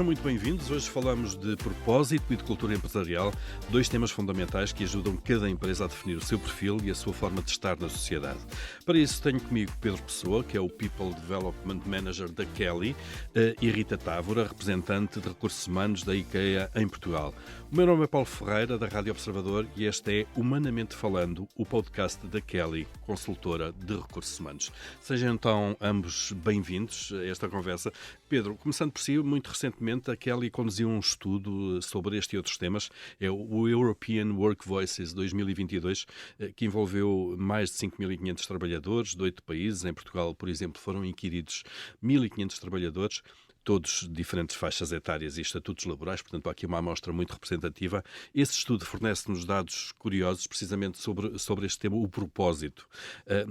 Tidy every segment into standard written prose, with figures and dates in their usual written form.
Sejam muito bem-vindos. Hoje falamos de propósito e de cultura empresarial, dois temas fundamentais que ajudam cada empresa a definir o seu perfil e a sua forma de estar na sociedade. Para isso tenho comigo Pedro Pessoa, que é o People Development Manager da Kelly, e Rita Távora, representante de recursos humanos da IKEA em Portugal. O meu nome é Paulo Ferreira, da Rádio Observador, e este é Humanamente Falando, o podcast da Kelly, consultora de recursos humanos. Sejam então ambos bem-vindos a esta conversa. Pedro, começando por si, muito recentemente a Kelly conduziu um estudo sobre este e outros temas, é o European Work Voices 2022, que envolveu mais de 5.500 trabalhadores de 8 países. Em Portugal, por exemplo, foram inquiridos 1.500 trabalhadores, todos diferentes faixas etárias e estatutos laborais, portanto há aqui uma amostra muito representativa. Esse estudo fornece-nos dados curiosos precisamente sobre este tema, o propósito.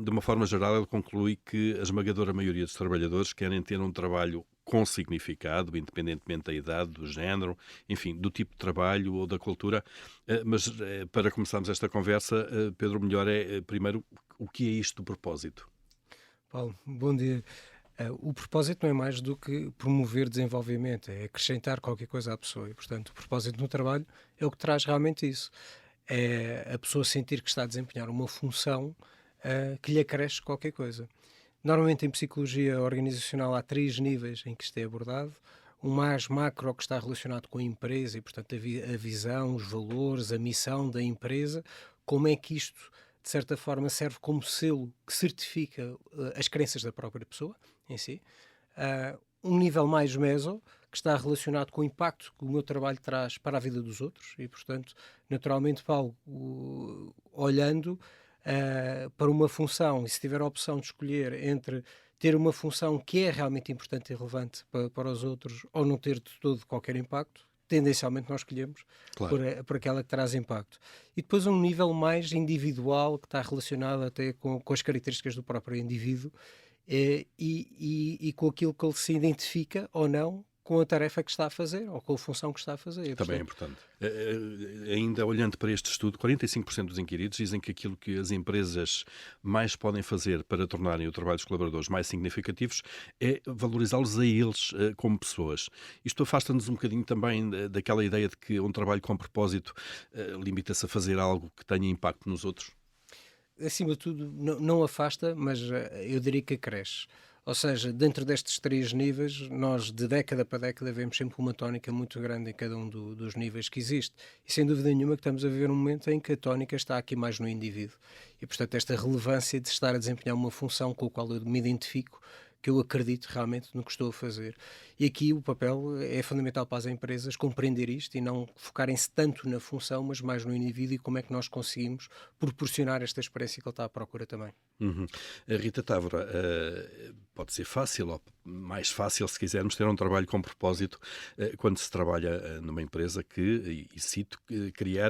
De uma forma geral, ele conclui que a esmagadora maioria dos trabalhadores querem ter um trabalho com significado, independentemente da idade, do género, enfim, do tipo de trabalho ou da cultura. Mas para começarmos esta conversa, Pedro, melhor é primeiro o que é isto do propósito? Paulo, bom dia. O propósito não é mais do que promover desenvolvimento, é acrescentar qualquer coisa à pessoa e, portanto, o propósito no trabalho é o que traz realmente isso. É a pessoa sentir que está a desempenhar uma função que lhe acresce qualquer coisa. Normalmente em psicologia organizacional há 3 níveis em que isto é abordado. O mais macro, que está relacionado com a empresa e, portanto, a visão, os valores, a missão da empresa, como é que isto de certa forma serve como selo que certifica as crenças da própria pessoa em si. Um nível mais meso, que está relacionado com o impacto que o meu trabalho traz para a vida dos outros e, portanto, naturalmente, Paulo, olhando para uma função, e se tiver a opção de escolher entre ter uma função que é realmente importante e relevante para os outros ou não ter de todo qualquer impacto, tendencialmente nós escolhemos Claro. por aquela que traz impacto. E depois um nível mais individual, que está relacionado até com as características do próprio indivíduo e com aquilo que ele se identifica ou não com a tarefa que está a fazer ou com a função que está a fazer. Também é importante. Ainda olhando para este estudo, 45% dos inquiridos dizem que aquilo que as empresas mais podem fazer para tornarem o trabalho dos colaboradores mais significativos é valorizá-los a eles como pessoas. Isto afasta-nos um bocadinho também daquela ideia de que um trabalho com propósito limita-se a fazer algo que tenha impacto nos outros. Acima de tudo, não afasta, mas eu diria que cresce. Ou seja, dentro destes 3 níveis, nós de década para década vemos sempre uma tónica muito grande em cada um dos níveis que existe. E sem dúvida nenhuma que estamos a viver um momento em que a tónica está aqui mais no indivíduo. E portanto esta relevância de estar a desempenhar uma função com a qual eu me identifico, que eu acredito realmente no que estou a fazer. E aqui o papel é fundamental para as empresas compreender isto e não focarem-se tanto na função, mas mais no indivíduo e como é que nós conseguimos proporcionar esta experiência que ele está à procura também. Uhum. A Rita Távora, pode ser fácil ou mais fácil, se quisermos, ter um trabalho com propósito quando se trabalha numa empresa que, e cito,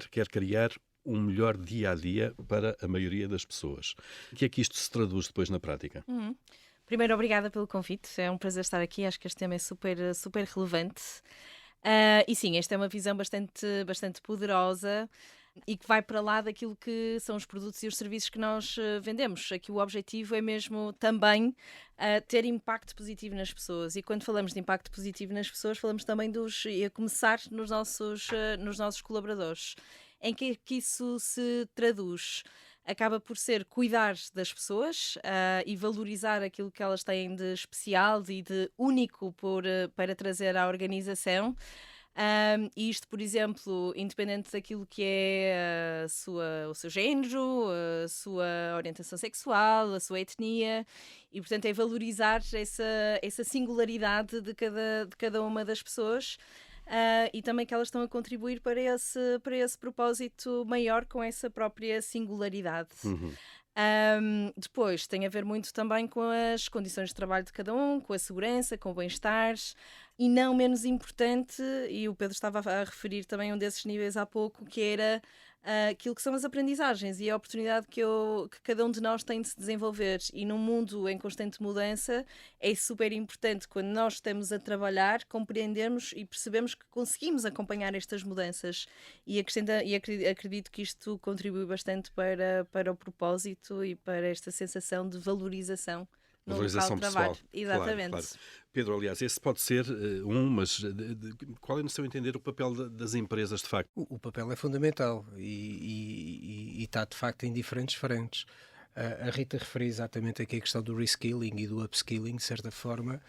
quer criar um melhor dia-a-dia para a maioria das pessoas. O que é que isto se traduz depois na prática? Primeiro, obrigada pelo convite. É um prazer estar aqui. Acho que este tema é super relevante. E sim, esta é uma visão bastante poderosa e que vai para lá daquilo que são os produtos e os serviços que nós vendemos. Aqui o objetivo é mesmo também ter impacto positivo nas pessoas. E quando falamos de impacto positivo nas pessoas, falamos também e a começar nos nossos colaboradores. Em que isso se traduz? Acaba por ser cuidar das pessoas e valorizar aquilo que elas têm de especial e de único para trazer à organização. E isto, por exemplo, independente daquilo que é o seu género, a sua orientação sexual, a sua etnia, e portanto é valorizar essa singularidade de cada uma das pessoas. E também que elas estão a contribuir para esse propósito maior com essa própria singularidade. Depois tem a ver muito também com as condições de trabalho de cada um, com a segurança, com o bem-estar e não menos importante, e o Pedro estava a referir também um desses níveis há pouco, que era aquilo que são as aprendizagens e a oportunidade que cada um de nós tem de se desenvolver. E num mundo em constante mudança é super importante, quando nós estamos a trabalhar, compreendermos e percebemos que conseguimos acompanhar estas mudanças e acredito que isto contribui bastante para o propósito e para esta sensação de valorização no local valorização de trabalho. pessoal. Exatamente. Claro, claro. Pedro, aliás, esse pode ser mas qual é, no seu entender, o papel das empresas, de facto? O papel é fundamental e está, de facto, em diferentes frentes. A Rita referiu exatamente aqui a questão do reskilling e do upskilling, de certa forma,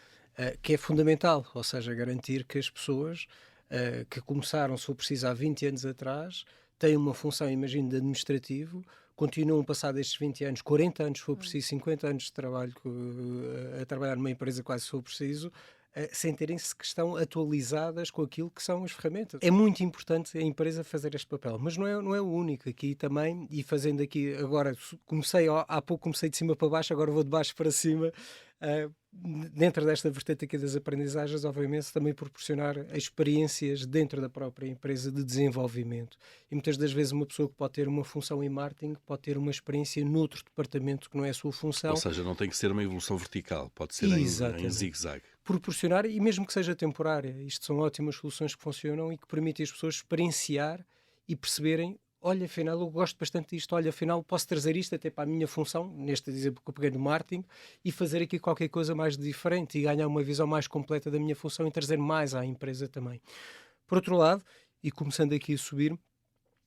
que é fundamental, ou seja, garantir que as pessoas que começaram, se for preciso, há 20 anos atrás, têm uma função, imagino, de administrativo, continuam, passados estes 20 anos, 40 anos, se for preciso, 50 anos de trabalho a trabalhar numa empresa quase se for preciso, sentirem-se que estão atualizadas com aquilo que são as ferramentas. É muito importante a empresa fazer este papel, mas não é o único. Aqui também, e fazendo aqui agora, há pouco comecei de cima para baixo, agora vou de baixo para cima. Dentro desta vertente aqui das aprendizagens, obviamente, também proporcionar experiências dentro da própria empresa de desenvolvimento. E muitas das vezes uma pessoa que pode ter uma função em marketing pode ter uma experiência noutro departamento que não é a sua função. Ou seja, não tem que ser uma evolução vertical, pode ser em zigue-zague. Proporcionar, e mesmo que seja temporária, isto são ótimas soluções que funcionam e que permitem às pessoas experienciar e perceberem: olha, afinal, eu gosto bastante disto, olha, afinal, posso trazer isto até para a minha função, neste exemplo que eu peguei no marketing, e fazer aqui qualquer coisa mais diferente e ganhar uma visão mais completa da minha função e trazer mais à empresa também. Por outro lado, e começando aqui a subir,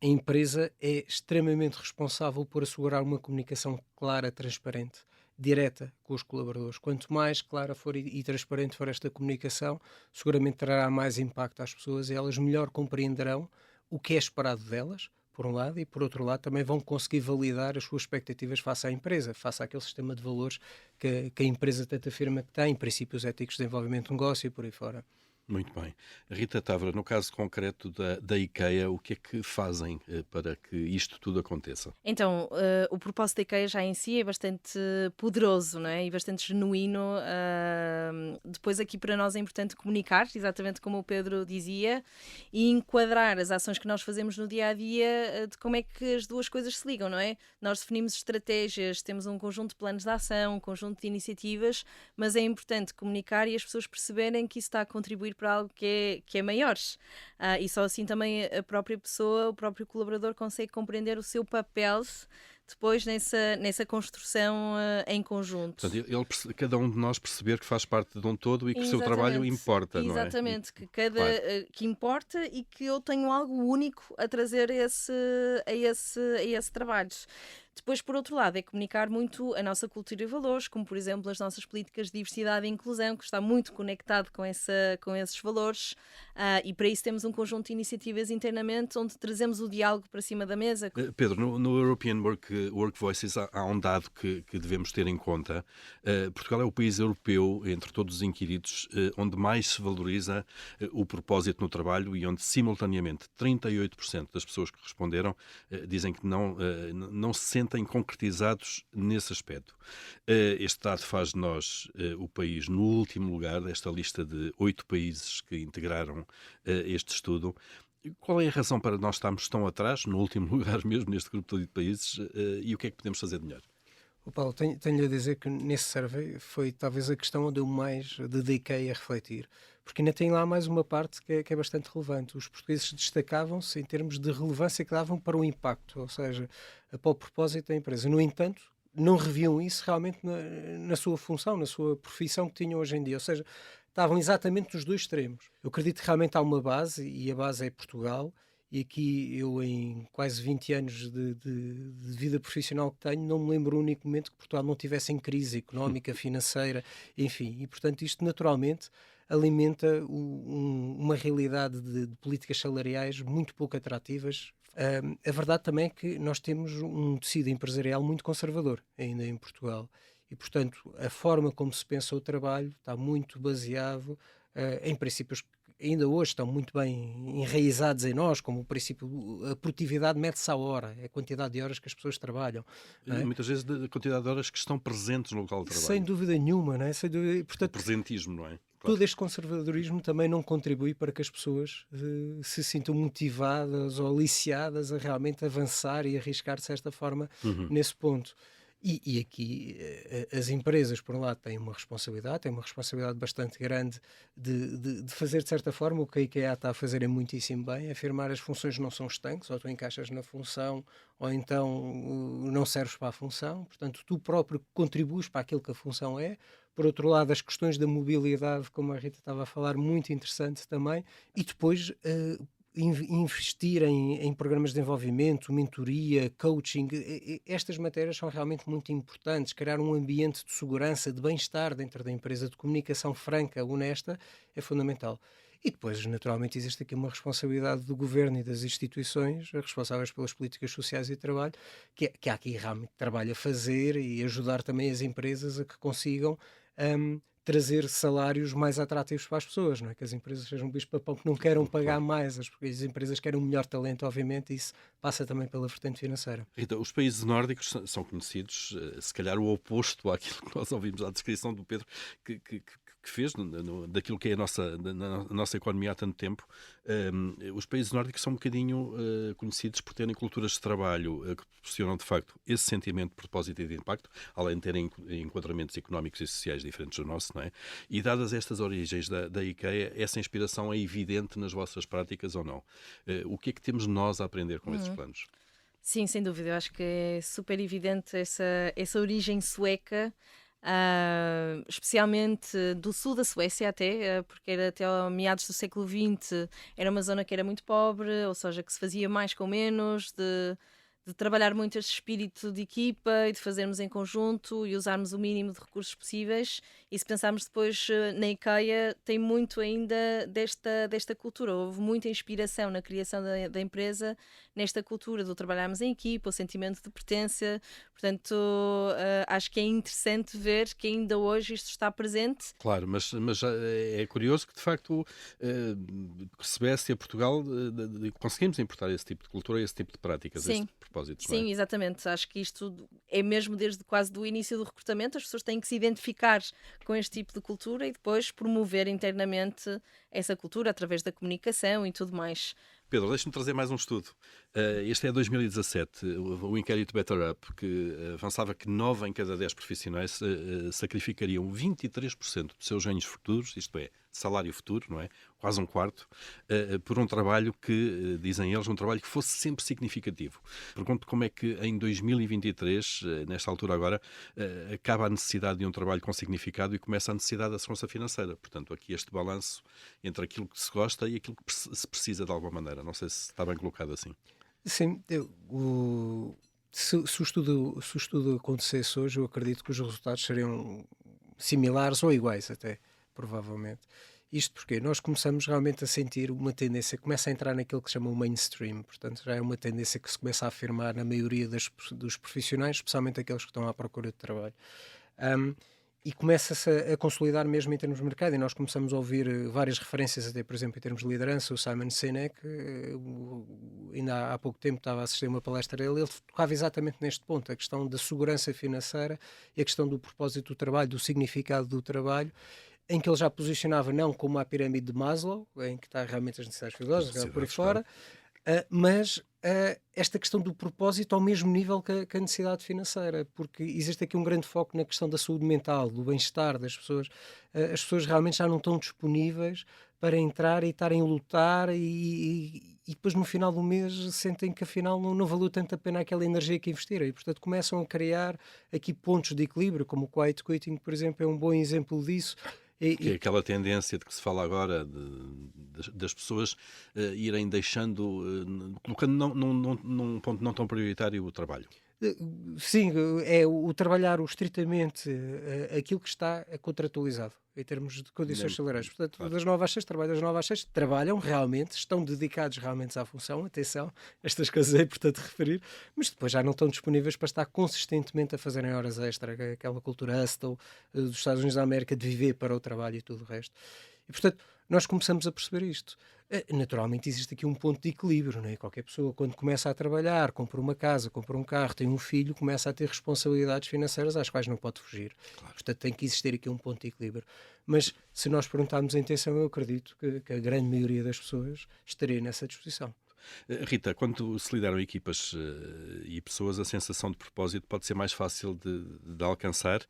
a empresa é extremamente responsável por assegurar uma comunicação clara, transparente, direta com os colaboradores. Quanto mais clara for e transparente for esta comunicação, seguramente trará mais impacto às pessoas e elas melhor compreenderão o que é esperado delas, por um lado, e por outro lado também vão conseguir validar as suas expectativas face à empresa, face àquele sistema de valores que a empresa tanto afirma que tem, princípios éticos de desenvolvimento de negócio e por aí fora. Muito bem. Rita Távora, no caso concreto da IKEA, o que é que fazem para que isto tudo aconteça? Então, o propósito da IKEA já em si é bastante poderoso, não é? E bastante genuíno. Depois aqui para nós é importante comunicar, exatamente como o Pedro dizia, e enquadrar as ações que nós fazemos no dia-a-dia de como é que as duas coisas se ligam, não é? Nós definimos estratégias, temos um conjunto de planos de ação, um conjunto de iniciativas, mas é importante comunicar e as pessoas perceberem que isso está a contribuir para algo que é maior. E só assim também a própria pessoa, o próprio colaborador consegue compreender o seu papel depois nessa construção em conjunto. Portanto, cada um de nós perceber que faz parte de um todo e que o seu trabalho importa, não é? Exatamente, que importa e que eu tenho algo único a trazer a esse trabalho. Depois, por outro lado, é comunicar muito a nossa cultura e valores, como, por exemplo, as nossas políticas de diversidade e inclusão, que está muito conectado com esses valores, e para isso temos um conjunto de iniciativas internamente onde trazemos o diálogo para cima da mesa. Pedro, no European Work Voices há um dado que devemos ter em conta. Portugal é o país europeu, entre todos os inquiridos, onde mais se valoriza o propósito no trabalho e onde, simultaneamente, 38% das pessoas que responderam dizem que não se sentem concretizados nesse aspecto. Este dado faz de nós o país no último lugar desta lista de 8 países que integraram este estudo. Qual é a razão para nós estarmos tão atrás, no último lugar mesmo, neste grupo de países, e o que é que podemos fazer de melhor? Paulo, tenho a dizer que nesse survey foi talvez a questão onde eu mais dediquei a refletir, porque ainda tem lá mais uma parte que é bastante relevante. Os portugueses destacavam-se em termos de relevância que davam para o impacto, ou seja, para o propósito da empresa. No entanto, não reviam isso realmente na sua função, na sua profissão que tinham hoje em dia, ou seja, estavam exatamente nos dois extremos. Eu acredito que realmente há uma base, e a base é Portugal. E aqui eu, em quase 20 anos de vida profissional que tenho, não me lembro um único momento que Portugal não tivesse em crise económica, financeira, enfim. E, portanto, isto naturalmente alimenta uma realidade de políticas salariais muito pouco atrativas. A verdade também é que nós temos um tecido empresarial muito conservador ainda em Portugal. E, portanto, a forma como se pensa o trabalho está muito baseado em princípios que ainda hoje estão muito bem enraizados em nós, como o princípio, a produtividade mede-se à hora, é a quantidade de horas que as pessoas trabalham. E muitas vezes a quantidade de horas que estão presentes no local de trabalho. Sem dúvida nenhuma, não é? Sem dúvida, portanto, o presentismo, não é? Todo este conservadorismo também não contribui para que as pessoas se sintam motivadas ou aliciadas a realmente avançar e arriscar-se desta forma nesse ponto. E aqui as empresas, por um lado, têm uma responsabilidade bastante grande de fazer, de certa forma, o que a IKEA está a fazer é muitíssimo bem, afirmar as funções não são estanques, ou tu encaixas na função, ou então não serves para a função, portanto, tu próprio contribuis para aquilo que a função é. Por outro lado, as questões da mobilidade, como a Rita estava a falar, muito interessante também, e depois investir em programas de desenvolvimento, mentoria, coaching, estas matérias são realmente muito importantes. Criar um ambiente de segurança, de bem-estar dentro da empresa, de comunicação franca, honesta, é fundamental. E depois, naturalmente, existe aqui uma responsabilidade do governo e das instituições responsáveis pelas políticas sociais e de trabalho, que há aqui realmente trabalho a fazer e ajudar também as empresas a que consigam trazer salários mais atrativos para as pessoas, não é? Que as empresas sejam um bicho-papão que não queiram pagar Claro. mais, as empresas querem um melhor talento, obviamente, e isso passa também pela vertente financeira. Então, os países nórdicos são conhecidos, se calhar o oposto àquilo que nós ouvimos, à descrição do Pedro que fez daquilo que é a nossa economia há tanto tempo. Os países nórdicos são um bocadinho conhecidos por terem culturas de trabalho que proporcionam, de facto, esse sentimento de propósito e de impacto, além de terem enquadramentos económicos e sociais diferentes do nosso, não é? E dadas estas origens da IKEA, essa inspiração é evidente nas vossas práticas ou não? O que é que temos nós a aprender com esses planos? Sim, sem dúvida. Eu acho que é super evidente essa origem sueca, especialmente do sul da Suécia até, porque era até ao meados do século XX, era uma zona que era muito pobre, ou seja, que se fazia mais com menos, de trabalhar muito este espírito de equipa e de fazermos em conjunto e usarmos o mínimo de recursos possíveis. E se pensarmos depois na IKEA, tem muito ainda desta cultura. Houve muita inspiração na criação da empresa, nesta cultura do trabalharmos em equipa, o sentimento de pertença. Portanto, acho que é interessante ver que ainda hoje isto está presente. Claro, mas é curioso que, de facto, Suécia e Portugal conseguimos importar esse tipo de cultura, esse tipo de práticas, esse Sim. propósito, não é? Sim, exatamente. Acho que isto é mesmo desde quase do início do recrutamento. As pessoas têm que se identificar com este tipo de cultura e depois promover internamente essa cultura através da comunicação e tudo mais. Pedro, deixa-me trazer mais um estudo. Este é 2017, o inquérito Better Up, que avançava que 9 em cada 10 profissionais sacrificariam 23% dos seus ganhos futuros, isto é, salário futuro, não é? Quase um quarto, por um trabalho que, dizem eles, um trabalho que fosse sempre significativo. Pergunto como é que em 2023, nesta altura agora, acaba a necessidade de um trabalho com significado e começa a necessidade da segurança financeira. Portanto, aqui este balanço entre aquilo que se gosta e aquilo que se precisa de alguma maneira. Não sei se está bem colocado assim. Sim, se o estudo acontecesse hoje, eu acredito que os resultados seriam similares ou iguais até, provavelmente. Isto porque nós começamos realmente a sentir uma tendência, começa a entrar naquilo que se chama o mainstream, portanto já é uma tendência que se começa a afirmar na maioria dos profissionais, especialmente aqueles que estão à procura de trabalho. E começa-se a consolidar mesmo em termos de mercado, e nós começamos a ouvir várias referências, até por exemplo em termos de liderança. O Simon Sinek, ainda há pouco tempo estava a assistir a uma palestra dele, ele tocava exatamente neste ponto, a questão da segurança financeira e a questão do propósito do trabalho, do significado do trabalho, em que ele já posicionava não como a pirâmide de Maslow, em que está realmente as necessidades fisiológicas, por aí fora, mas esta questão do propósito ao mesmo nível que a necessidade financeira, porque existe aqui um grande foco na questão da saúde mental, do bem-estar das pessoas. As pessoas realmente já não estão disponíveis para entrar e estarem a lutar e depois no final do mês sentem que afinal não valeu tanto a pena aquela energia que investiram e portanto começam a criar aqui pontos de equilíbrio, como o quiet quitting, por exemplo, é um bom exemplo disso. Que é aquela tendência de que se fala agora das pessoas irem deixando, colocando num ponto não tão prioritário o trabalho. Sim, é o trabalhar estritamente aquilo que está contratualizado em termos de condições salariais. Portanto, Claro. das 9 às 6, trabalham das 9 às 6, trabalham realmente, estão dedicados realmente à função, atenção, estas coisas é importante referir, mas depois já não estão disponíveis para estar consistentemente a fazerem horas extra, aquela cultura hustle dos Estados Unidos da América de viver para o trabalho e tudo o resto. E, portanto, nós começamos a perceber isto. Naturalmente existe aqui um ponto de equilíbrio, não é? Qualquer pessoa, quando começa a trabalhar, compra uma casa, compra um carro, tem um filho, começa a ter responsabilidades financeiras às quais não pode fugir. Claro. Portanto, tem que existir aqui um ponto de equilíbrio. Mas, se nós perguntarmos a intenção, eu acredito que a grande maioria das pessoas estaria nessa disposição. Rita, quando se lideram equipas e pessoas, a sensação de propósito pode ser mais fácil de alcançar,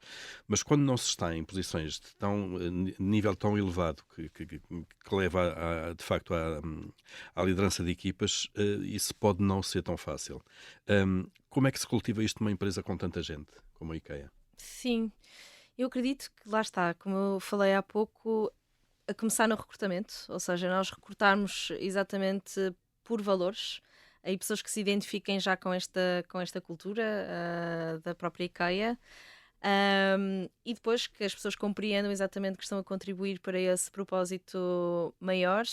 mas quando não se está em posições de nível tão elevado que leva, de facto, à liderança de equipas, isso pode não ser tão fácil. Como é que se cultiva isto numa empresa com tanta gente como a IKEA? Sim, eu acredito que lá está, como eu falei há pouco, a começar no recrutamento, ou seja, nós recrutarmos exatamente por valores, aí pessoas que se identifiquem já com esta cultura da própria IKEA, e depois que as pessoas compreendam exatamente que estão a contribuir para esse propósito maior.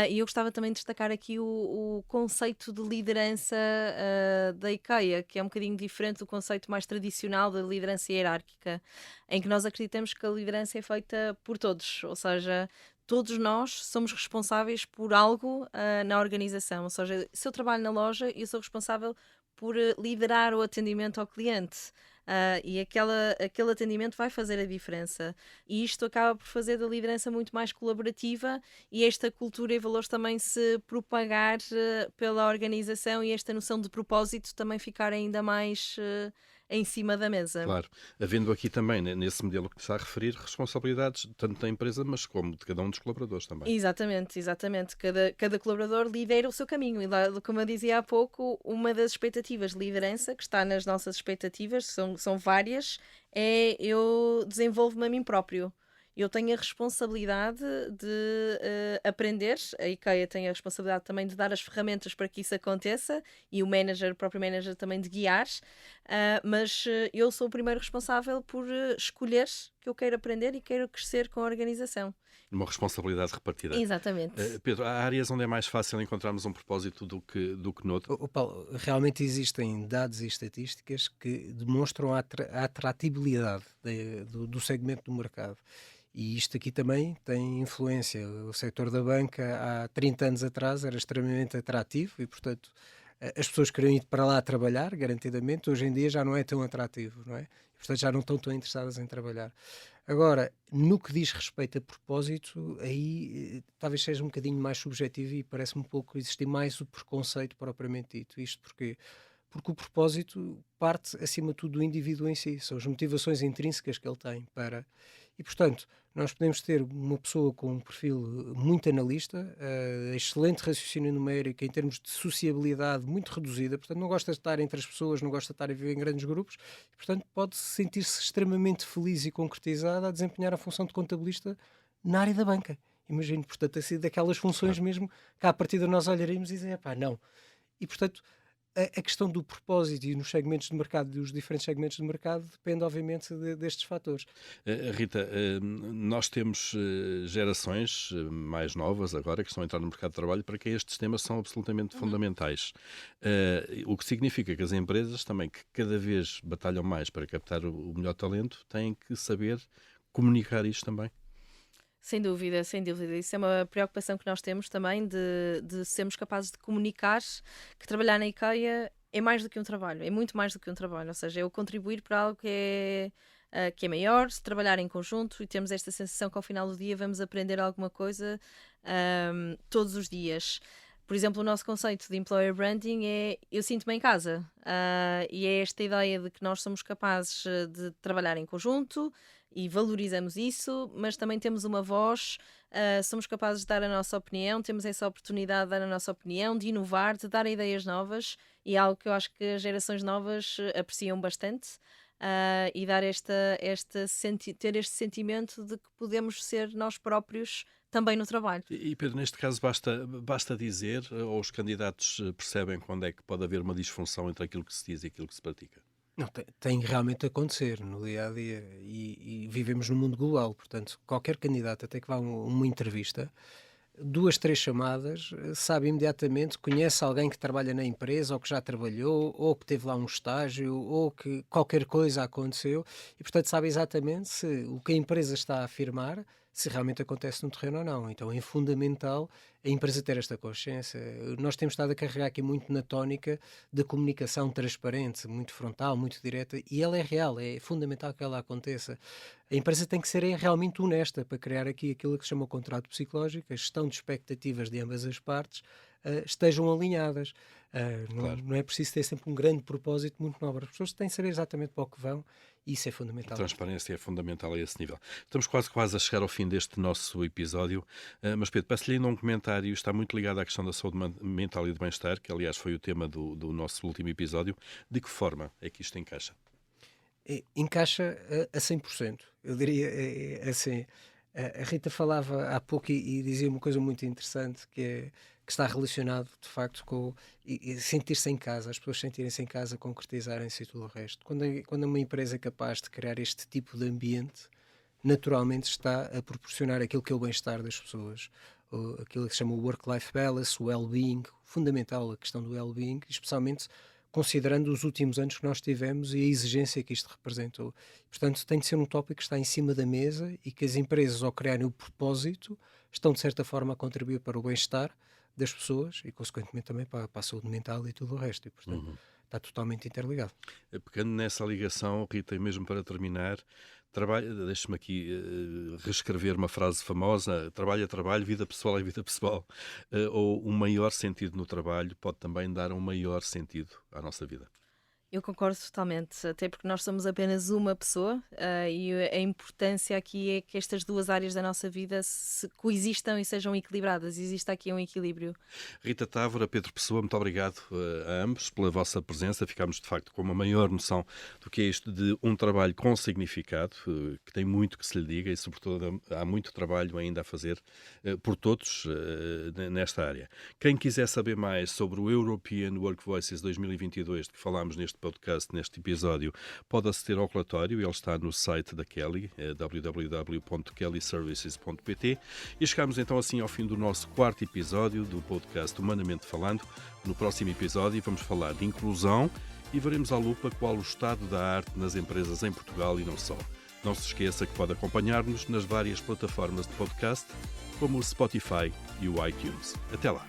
E eu gostava também de destacar aqui o conceito de liderança da IKEA, que é um bocadinho diferente do conceito mais tradicional da liderança hierárquica, em que nós acreditamos que a liderança é feita por todos, ou seja, todos nós somos responsáveis por algo na organização. Ou seja, se eu trabalho na loja, eu sou responsável por liderar o atendimento ao cliente. E aquele atendimento vai fazer a diferença. E isto acaba por fazer da liderança muito mais colaborativa e esta cultura e valores também se propagar pela organização e esta noção de propósito também ficar ainda mais em cima da mesa. Claro, havendo aqui também, nesse modelo que está a referir, responsabilidades tanto da empresa, mas como de cada um dos colaboradores também. Exatamente, exatamente. Cada colaborador lidera o seu caminho. E lá, como eu dizia há pouco, uma das expectativas de liderança, que está nas nossas expectativas, são várias, é eu desenvolvo-me a mim próprio. Eu tenho a responsabilidade de aprender, a IKEA tem a responsabilidade também de dar as ferramentas para que isso aconteça e o próprio manager também de guiar, mas eu sou o primeiro responsável por escolher que eu quero aprender e quero crescer com a organização. Uma responsabilidade repartida. Exatamente. Pedro, há áreas onde é mais fácil encontrarmos um propósito do que noutro? Paulo, realmente existem dados e estatísticas que demonstram a atratibilidade do segmento do mercado. E isto aqui também tem influência. O setor da banca há 30 anos atrás era extremamente atrativo e, portanto, as pessoas queriam ir para lá trabalhar, garantidamente. Hoje em dia já não é tão atrativo, não é? E, portanto, já não estão tão interessadas em trabalhar. Agora, no que diz respeito a propósito, aí talvez seja um bocadinho mais subjetivo e parece-me um pouco existir mais o preconceito propriamente dito. Isto porque o propósito parte, acima de tudo, do indivíduo em si. São as motivações intrínsecas que ele tem para... E, portanto, nós podemos ter uma pessoa com um perfil muito analista, excelente raciocínio numérico, em termos de sociabilidade muito reduzida, portanto não gosta de estar entre as pessoas, não gosta de estar a viver em grandes grupos, e, portanto pode sentir-se extremamente feliz e concretizado a desempenhar a função de contabilista na área da banca. Imagino, portanto, assim, daquelas funções mesmo que à partida nós olharemos e dizer, pá, não. E, portanto, a questão do propósito e nos segmentos de mercado, dos diferentes segmentos de mercado, depende, obviamente, destes fatores. Rita, nós temos gerações mais novas agora que estão a entrar no mercado de trabalho para quem estes temas são absolutamente fundamentais. O que significa que as empresas também, que cada vez batalham mais para captar o melhor talento, têm que saber comunicar isto também. Sem dúvida, sem dúvida. Isso é uma preocupação que nós temos também de sermos capazes de comunicar que trabalhar na IKEA é mais do que um trabalho, é muito mais do que um trabalho, ou seja, é o contribuir para algo que é maior, se trabalhar em conjunto e temos esta sensação que ao final do dia vamos aprender alguma coisa todos os dias. Por exemplo, o nosso conceito de employer branding é eu sinto-me em casa, e é esta ideia de que nós somos capazes de trabalhar em conjunto e valorizamos isso, mas também temos uma voz, somos capazes de dar a nossa opinião, temos essa oportunidade de dar a nossa opinião, de inovar, de dar ideias novas, e é algo que eu acho que as gerações novas apreciam bastante, e dar ter este sentimento de que podemos ser nós próprios também no trabalho. E Pedro, neste caso basta dizer, ou os candidatos percebem quando é que pode haver uma disfunção entre aquilo que se diz e aquilo que se pratica? Não, tem realmente de acontecer no dia a dia e vivemos num mundo global, portanto, qualquer candidato, até que vá a uma entrevista, 2, 3 chamadas, sabe imediatamente, conhece alguém que trabalha na empresa ou que já trabalhou, ou que teve lá um estágio, ou que qualquer coisa aconteceu, e portanto sabe exatamente se o que a empresa está a afirmar, se realmente acontece no terreno ou não. Então é fundamental a empresa ter esta consciência. Nós temos estado a carregar aqui muito na tónica da comunicação transparente, muito frontal, muito direta, e ela é real, é fundamental que ela aconteça. A empresa tem que ser realmente honesta para criar aqui aquilo que se chama o contrato psicológico, a gestão de expectativas de ambas as partes, estejam alinhadas. Claro. Não é preciso ter sempre um grande propósito muito nobre. As pessoas têm que saber exatamente para o que vão e isso é A fundamental. transparência é fundamental a esse nível. Estamos quase a chegar ao fim deste nosso episódio, mas Pedro, peço-lhe ainda um comentário, está muito ligado à questão da saúde mental e do bem-estar, que aliás foi o tema do nosso último episódio. De que forma é que isto encaixa? Encaixa a 100%. Eu diria assim. A Rita falava há pouco e dizia uma coisa muito interessante que está relacionado de facto com e sentir-se em casa, as pessoas sentirem-se em casa, concretizarem-se e tudo o resto. Quando uma empresa é capaz de criar este tipo de ambiente, naturalmente está a proporcionar aquilo que é o bem-estar das pessoas, aquilo que se chama o work-life balance, o well-being, fundamental a questão do well-being, especialmente considerando os últimos anos que nós tivemos e a exigência que isto representou. Portanto, tem de ser um tópico que está em cima da mesa e que as empresas, ao criarem o propósito, estão de certa forma a contribuir para o bem-estar das pessoas e, consequentemente, também para a saúde mental e tudo o resto. E, portanto, está totalmente interligado. Pegando nessa ligação, Rita, e mesmo para terminar, deixe-me aqui reescrever uma frase famosa: trabalho é trabalho, vida pessoal é vida pessoal. Ou um maior sentido no trabalho pode também dar um maior sentido à nossa vida. Eu concordo totalmente, até porque nós somos apenas uma pessoa e a importância aqui é que estas duas áreas da nossa vida se coexistam e sejam equilibradas. Existe aqui um equilíbrio. Rita Távora, Pedro Pessoa, muito obrigado a ambos pela vossa presença. Ficámos, de facto, com uma maior noção do que é isto de um trabalho com significado, que tem muito que se lhe diga e, sobretudo, há muito trabalho ainda a fazer por todos nesta área. Quem quiser saber mais sobre o European Work Voices 2022, de que falámos neste podcast, neste episódio, pode aceder ao relatório. Ele está no site da Kelly, www.kellyservices.pt. E chegamos então assim ao fim do nosso 4º episódio do podcast Humanamente Falando. No próximo episódio vamos falar de inclusão e veremos à lupa qual o estado da arte nas empresas em Portugal e não só. Não se esqueça que pode acompanhar-nos nas várias plataformas de podcast, como o Spotify e o iTunes. Até lá!